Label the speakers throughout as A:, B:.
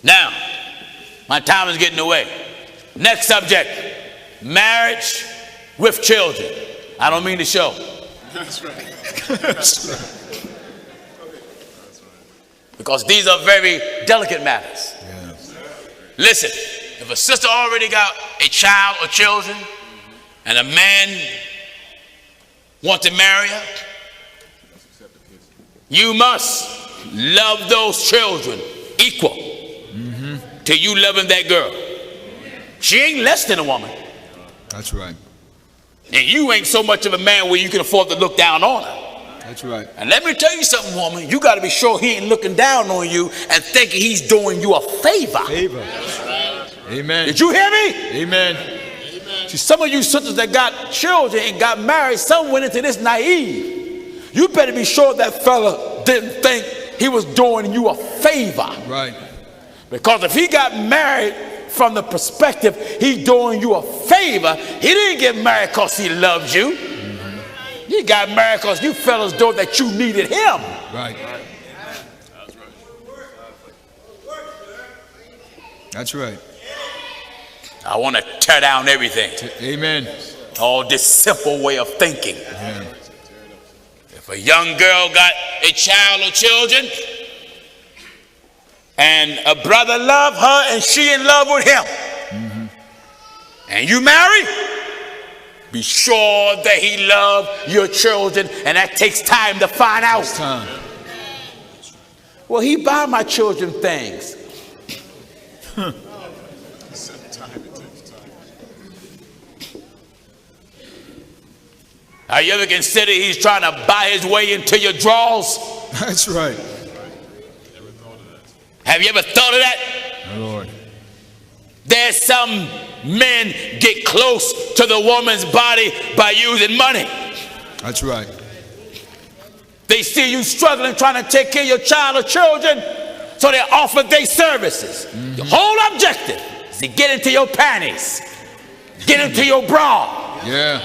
A: Now, my time is getting away. Next subject, marriage with children. I don't mean to show.
B: That's right. That's right.
A: Because these are very delicate matters.
B: Yes.
A: Listen, if a sister already got a child or children and a man wants to marry her, you must love those children equal to you loving that girl. She ain't less than a woman.
B: That's right.
A: And you ain't so much of a man where you can afford to look down on her.
B: That's right.
A: And let me tell you something, woman. You got to be sure he ain't looking down on you and thinking he's doing you a favor.
B: That's right. Amen.
A: Did you hear me?
B: Amen.
A: See, some of you sisters that got children and got married, some went into this naive. You better be sure that fella didn't think he was doing you a favor.
B: Right.
A: Because if he got married from the perspective he doing you a favor, he didn't get married because he loved you. He got married because you fellas thought that you needed him.
B: Right. That's right.
A: I want to tear down everything.
B: Amen.
A: All this simple way of thinking.
B: Yeah.
A: If a young girl got a child or children, and a brother love her and she in love with him, and you marry, be sure that he love your children, and that takes time to find out.
B: It's time.
A: Well, he buy my children things. Have you ever considered he's trying to buy his way into your drawers?
B: That's right.
A: Have you ever thought of that?
B: My Lord.
A: There's some men get close to the woman's body by using money.
B: That's right.
A: They see you struggling trying to take care of your child or children, so they offer their services. The whole objective is to get into your panties, get into your bra.
B: Yeah.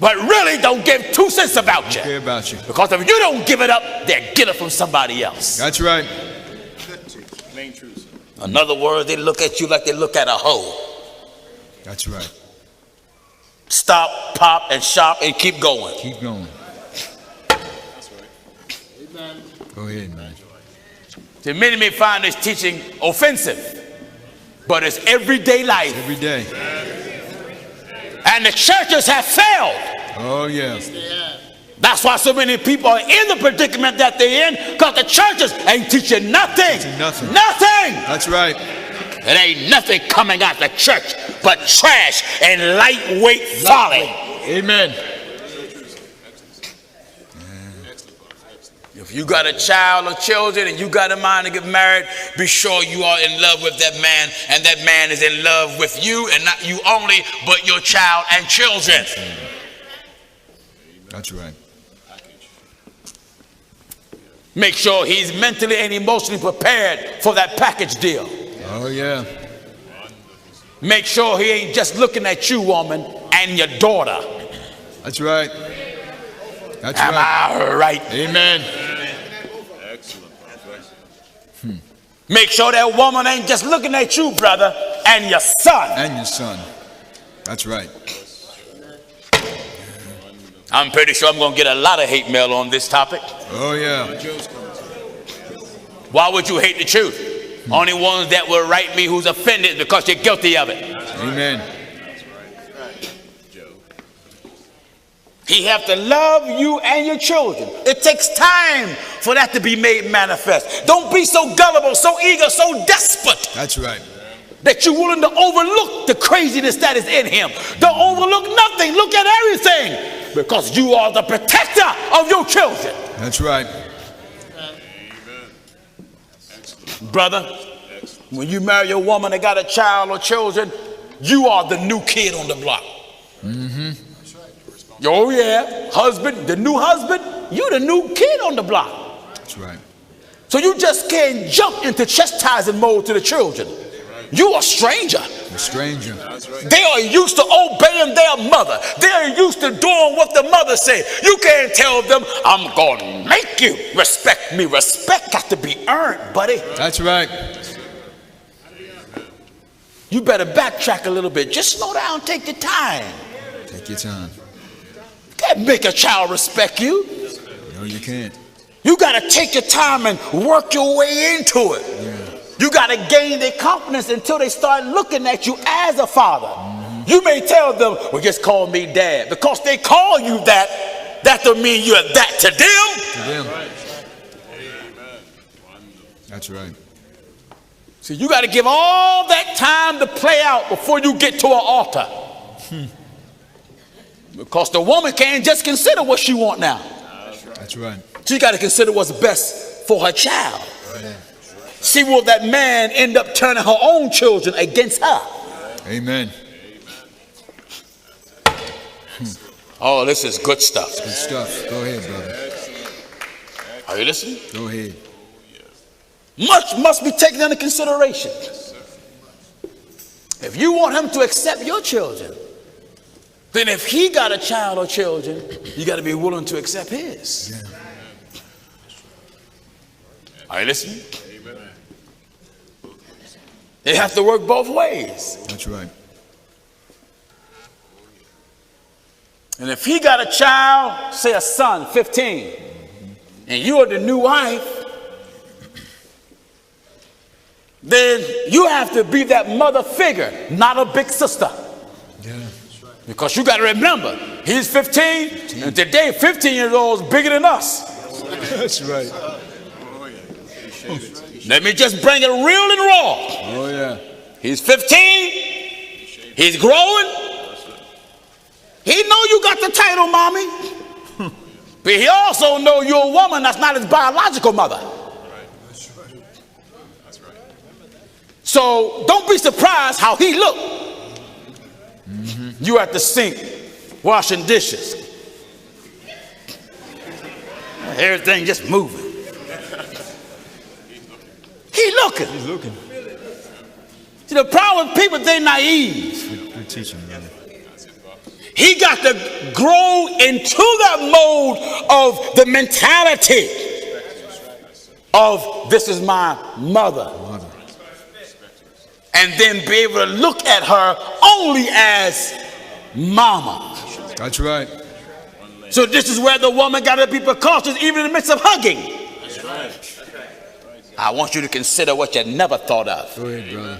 A: But really don't give 2 cents about you.
B: Care about you.
A: Because if you don't give it up, they'll get it from somebody else.
B: That's right.
C: Main truth.
A: In other words, they look at you like they look at a hoe.
B: That's right.
A: Stop, pop, and shop, and keep going.
B: Keep going.
C: That's right. Amen.
B: Go ahead, man.
A: See, many may find this teaching offensive, but it's everyday life.
B: Every day.
A: And the churches have failed.
B: Oh, yeah.
A: That's why so many people are in the predicament that they're in, because the churches ain't teaching nothing.
B: Nothing.
A: Nothing.
B: That's right.
A: It ain't nothing coming out the church but trash and lightweight folly.
B: Amen.
A: If you got a child or children and you got a mind to get married, be sure you are in love with that man, and that man is in love with you, and not you only, but your child and children.
B: That's right.
A: Make sure he's mentally and emotionally prepared for that package deal.
B: Oh, yeah.
A: Make sure he ain't just looking at you, woman, and your daughter.
B: That's right. That's
A: Am I right?
B: Amen.
C: Excellent.
A: Make sure that woman ain't just looking at you, brother, and your son.
B: And your son. That's right.
A: I'm pretty sure I'm going to get a lot of hate mail on this topic.
B: Oh, yeah.
A: Why would you hate the truth? Only ones that will write me who's offended because you're guilty of it.
B: Amen.
A: He have to love you and your children. It takes time for that to be made manifest. Don't be so gullible, so eager, so desperate
B: That's right.
A: that you're willing to overlook the craziness that is in him. Don't overlook nothing. Look at everything, because you are the protector of your children.
B: That's right.
A: Brother, when you marry a woman that got a child or children, you are the new kid on the block. Oh yeah, husband, the new husband, you the new kid on the block.
B: That's right.
A: So you just can't jump into chastising mode to the children. You a stranger.
B: A stranger.
A: They are used to obeying their mother. They are used to doing what the mother said. You can't tell them, I'm going to make you respect me. Respect got to be earned, buddy.
B: That's right.
A: You better backtrack a little bit. Just slow down, take your time.
B: Take your time.
A: You can't make a child respect you.
B: No, you can't.
A: You got to take your time and work your way into it.
B: Yeah.
A: You got to gain their confidence until they start looking at you as a father. You may tell them, well, just call me dad. Because they call you that, that don't mean you're that to them.
B: To them. That's right.
A: So you got to give all that time to play out before you get to an altar. Because the woman can't just consider what she want now.
B: That's right.
A: She got to consider what's best for her child.
B: Right.
A: See, will that man end up turning her own children against her?
B: Amen.
A: Oh, this is good stuff.
B: Good stuff. Go ahead, brother.
A: Are you listening?
B: Go ahead.
A: Much must be taken into consideration. If you want him to accept your children, then if he got a child or children, you got to be willing to accept his.
B: Yeah.
A: Are you listening? It has to work both ways.
B: That's right.
A: And if he got a child, say a son, 15, and you are the new wife, then you have to be that mother figure, not a big sister.
B: Yeah.
A: Because you got to remember, he's 15, and today 15-year-olds bigger than us.
B: That's right.
A: Let me just bring it real and raw.
B: Oh, yeah.
A: He's 15, he's growing. He know you got the title, mommy. But he also know you're a woman that's not his biological mother. So don't be surprised how he look. You at the sink washing dishes. Everything just moving. He looking.
B: He's looking.
A: See, the problem with people, they naive.
B: Good teaching, brother.
A: He got to grow into that mode of the mentality of this is my mother. And then be able to look at her only as mama.
B: That's right.
A: So this is where the woman got to be precautious even in the midst of hugging.
C: That's right.
A: I want you to consider what you never thought of.
B: Go ahead, brother.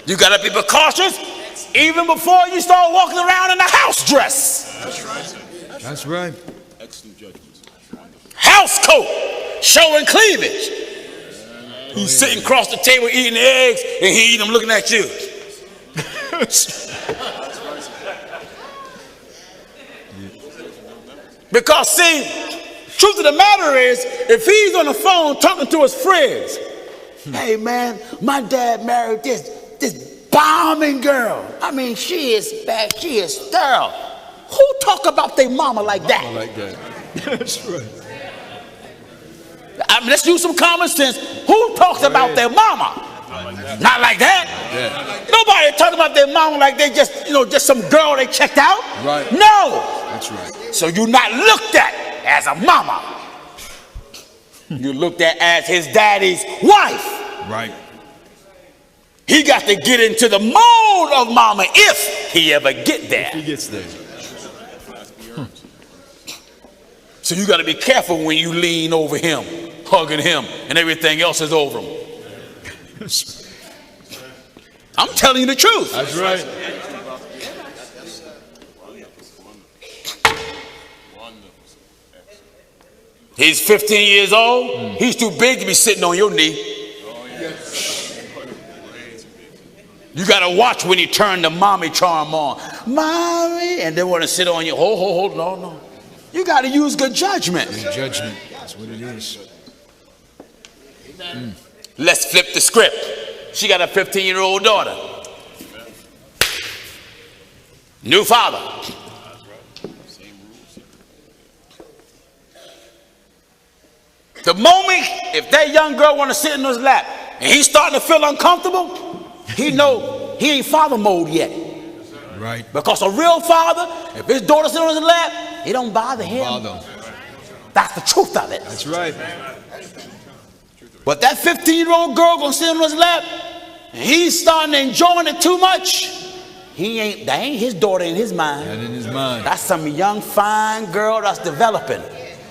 A: You got to be precautious even before you start walking around in a house dress.
C: That's right.
B: That's right.
C: Excellent judgment.
A: House coat showing cleavage. He's sitting across the table eating eggs and he eating them looking at you. Because see, truth of the matter is, if he's on the phone talking to his friends, hey man, my dad married this bombing girl. I mean, she is bad, she is sterile. Who talk about their mama like that?
B: Like that. That's right.
A: I mean, let's use some common sense. Who talks about their mama? Not like that.
B: Yeah.
A: Nobody talking about their mama like they just, just some girl they checked out.
B: Right.
A: No.
B: That's right.
A: So you're not looked at as a mama. You're looked at as his daddy's wife.
B: Right.
A: He got to get into the mode of mama if he ever get there.
B: He gets there.
A: So you got to be careful when you lean over him, hugging him, and everything else is over him. I'm telling you the truth.
B: That's right.
A: He's 15 years old. He's too big to be sitting on your knee. You got to watch when you turn the mommy charm on. Mommy, and they want to sit on you. Hold, no. You got to use good judgment.
B: Good judgment. That's what it is.
A: Let's flip the script. She got a 15-year-old daughter. New father. The moment if that young girl want to sit in his lap and he's starting to feel uncomfortable, he know he ain't father mode yet.
B: Right.
A: Because a real father, if his daughter sitting on his lap, it don't bother him. That's the truth of it.
B: That's right.
A: But that 15-year-old girl gonna sit on his lap, and he's starting to enjoying it too much. That ain't his daughter in his mind.
B: That in his mind.
A: That's some young, fine girl that's developing.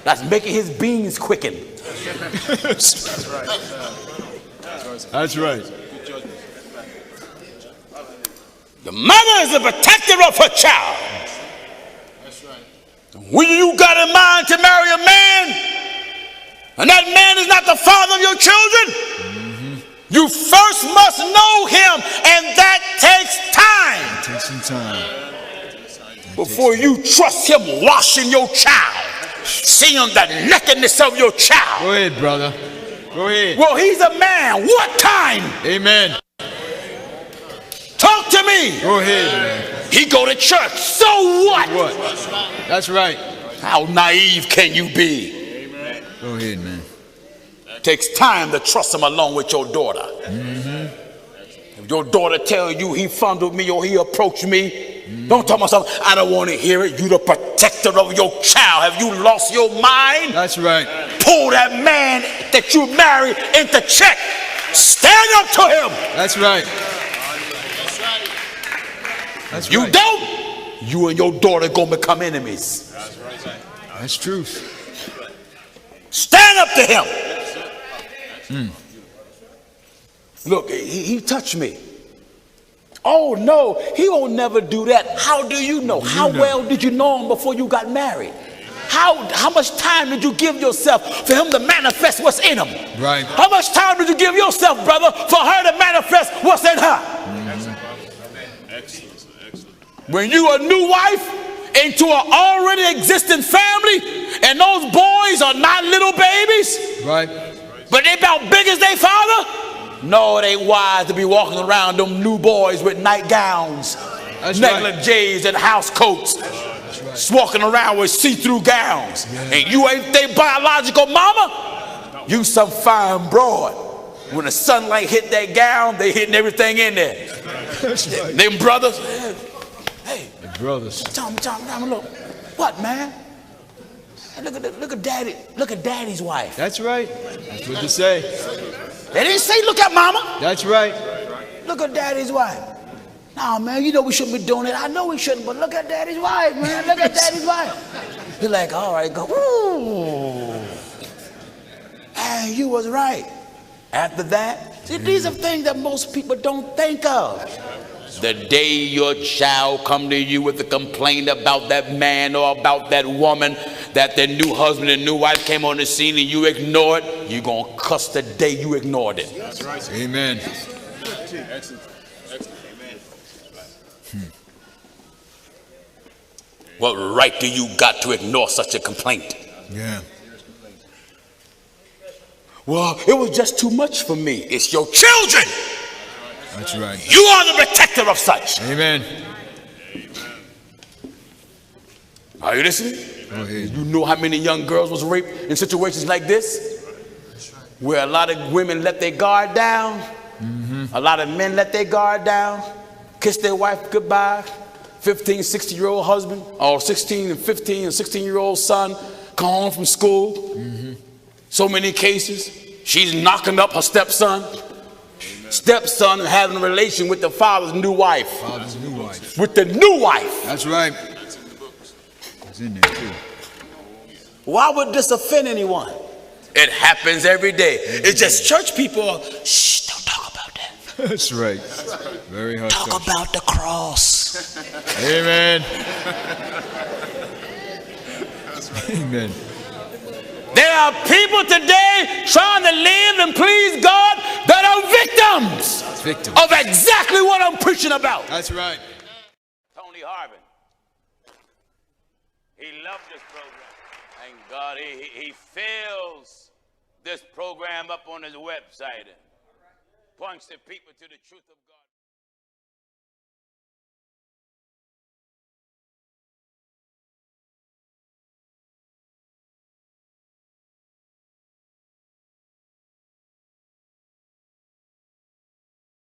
A: That's making his beans quicken.
B: That's right. That's right.
A: The mother is the protector of her child.
C: That's right.
A: When you got in mind to marry a man, and that man is not the father of your children, you first must know him, and that takes time.
B: It takes some time.
A: Before you trust him washing your child, seeing the nakedness of your child.
B: Go ahead, brother. Go ahead.
A: Well, he's a man. What time?
B: Amen.
A: Talk to me.
B: Go ahead, man.
A: He go to church. So what?
B: What? That's right.
A: How naive can you be?
B: Go ahead, man.
A: Takes time to trust him along with your daughter. If your daughter tell you he fondled me or he approached me, don't tell myself, I don't want to hear it. You the protector of your child. Have you lost your mind?
B: That's right.
A: Pull that man that you married into check. Stand up to him.
B: That's right. That's
A: You
B: right.
A: don't, you and your daughter gonna become enemies.
B: That's truth.
A: Stand up to him. Look, he touched me. Oh no, he won't never do that. How do you know? How well did you know him before you got married? How much time did you give yourself for him to manifest what's in him?
B: Right.
A: How much time did you give yourself, brother, for her to manifest what's in her?
C: Excellent.
A: When you a new wife into an already existing family, and those boys are not little babies,
B: Right.
A: but they about big as their father, no, it ain't wise to be walking around them new boys with nightgowns,
B: That's
A: negligees, and house coats, walking around with see-through gowns, and you ain't their biological mama. You some fine broad. When the sunlight hit that gown, they hitting everything in there.
B: That's right.
A: Them brothers, hey,
B: Brothers.
A: Tom, look, what, man? Hey, look at daddy's wife.
B: That's right. That's what to say.
A: They didn't say look at mama.
B: That's right.
A: Look at daddy's wife. Nah, man, you know we shouldn't be doing it. I know we shouldn't, but look at daddy's wife, man. Look at daddy's wife. You're like, all right, go. Ooh. And you was right. After that, see, these are things that most people don't think of. The day your child come to you with a complaint about that man or about that woman, that their new husband and new wife came on the scene and you ignore it, you're going to cuss the day you ignored it.
C: That's right.
B: Amen.
C: Excellent. Amen.
A: What right do you got to ignore such a complaint?
B: Yeah.
A: Well, it was just too much for me. It's your children.
B: That's right.
A: You are the protector of such.
B: Amen.
A: Are you listening?
B: Go ahead.
A: You know how many young girls was raped in situations like this? Where a lot of women let their guard down. A lot of men let their guard down. Kiss their wife goodbye. 15, 16-year-old husband, or 16 and 15 and 16-year-old son come home from school. So many cases. She's knocking up her stepson. Stepson and having a relation with the father's new wife.
B: Father's new wife.
A: With the new wife.
B: That's right. It's in there too.
A: Why would this offend anyone? It happens every day. It's just church people, shh, don't talk about that.
B: That's right. Very hard.
A: Talk about the cross.
B: Amen. Amen.
A: There are people today trying to live and please God that are victims of exactly what I'm preaching about.
B: That's right.
A: Tony Harvin, he loved this program. Thank God he fills this program up on his website and points the people to the truth of God.